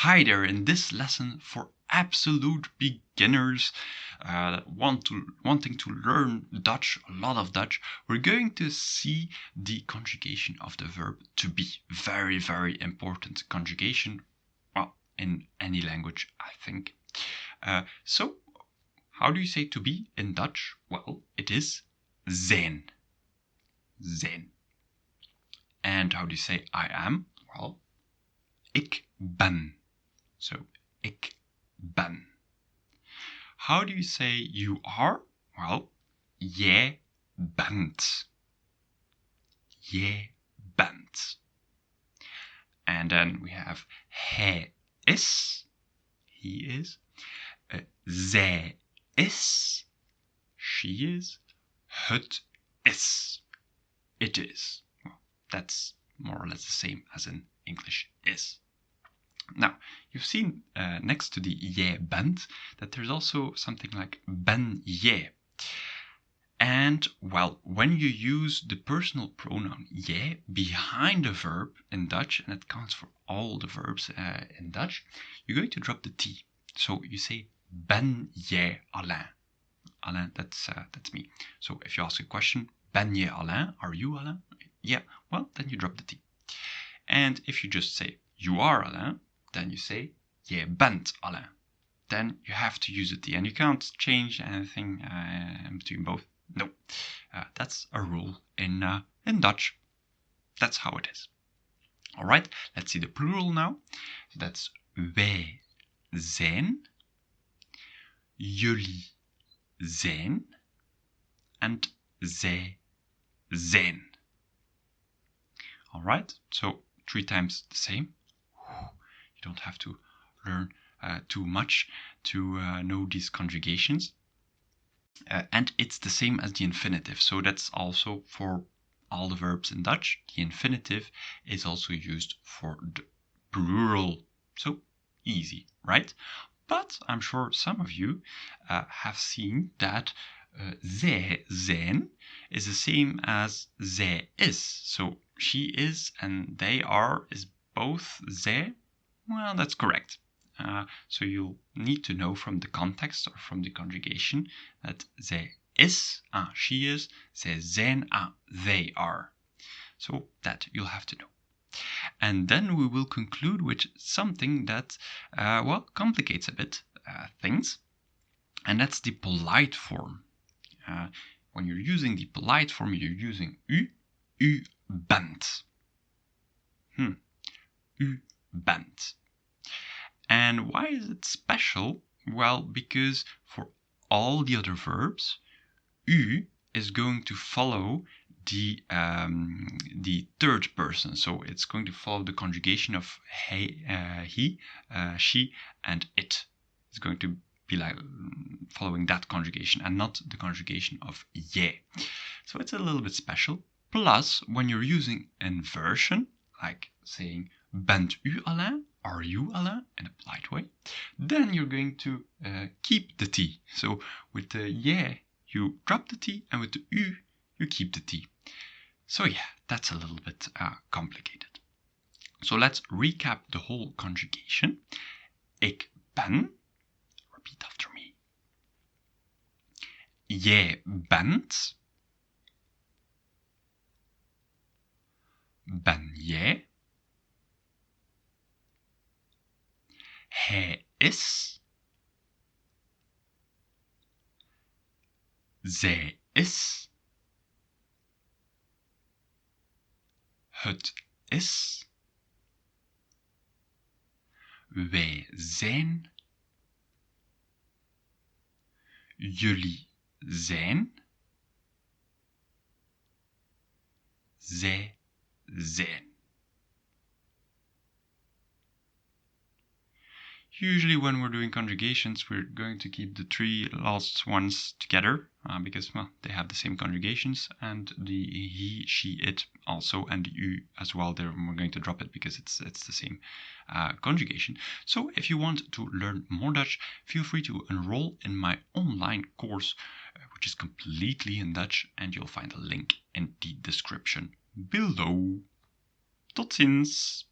Hi there, in this lesson for absolute beginners wanting to learn Dutch, a lot of Dutch, we're going to see the conjugation of the verb to be. Very, very important conjugation, well, in any language, I think. So, how do you say to be in Dutch? Well, it is zijn. Zijn. And how do you say I am? Well, ik ben. So, ik ben. How do you say you are? Well, jij bent. Jij bent. And then we have hij is. He is. Zij is. She is. Het is. It is. Well, that's more or less the same as in English is. Now, you've seen next to the jij bent that there's also something like ben jij. And, well, when you use the personal pronoun jij behind a verb in Dutch, and it counts for all the verbs in Dutch, you're going to drop the T. So you say ben jij Alain. Alain, that's me. So if you ask a question, ben jij Alain? Are you Alain? Yeah, well, then you drop the T. And if you just say you are Alain, then you say jij bent Alain. Then you have to use the T, and you can't change anything in between both. No, that's a rule in Dutch. That's how it is. All right, let's see the plural now. So that's wij zijn, jullie zijn, and zij zijn. All right, so 3 times the same. You don't have to learn too much to know these conjugations. And it's the same as the infinitive. So that's also for all the verbs in Dutch. The infinitive is also used for the plural. So easy, right? But I'm sure some of you have seen that zij zijn is the same as zij is. So she is and they are is both zij. Well, that's correct. So you'll need to know from the context or from the conjugation that zij is, she is, zij zijn, they are. So that you'll have to know. And then we will conclude with something that, complicates a bit things. And that's the polite form. When you're using the polite form, you're using u bent. U bent. And why is it special? Well, because for all the other verbs, u is going to follow the third person. So it's going to follow the conjugation of he, she, and it. It's going to be like following that conjugation and not the conjugation of jij. So it's a little bit special. Plus, when you're using inversion, like saying bent u Alain, are you Alain, in a polite way, then you're going to keep the T. So with the jij, you drop the T, and with the u, you keep the T. So yeah, that's a little bit complicated. So let's recap the whole conjugation. Ik ben, repeat after me. Jij bent, ben jij. Hij is, zij is, het is, wij zijn, jullie zijn, zij zijn. Usually when we're doing conjugations, we're going to keep the 3 last ones together because, well, they have the same conjugations, and the he, she, it also, and the u as well. There we're going to drop it because it's the same conjugation. So if you want to learn more Dutch, feel free to enroll in my online course, which is completely in Dutch, and you'll find a link in the description below. Tot ziens!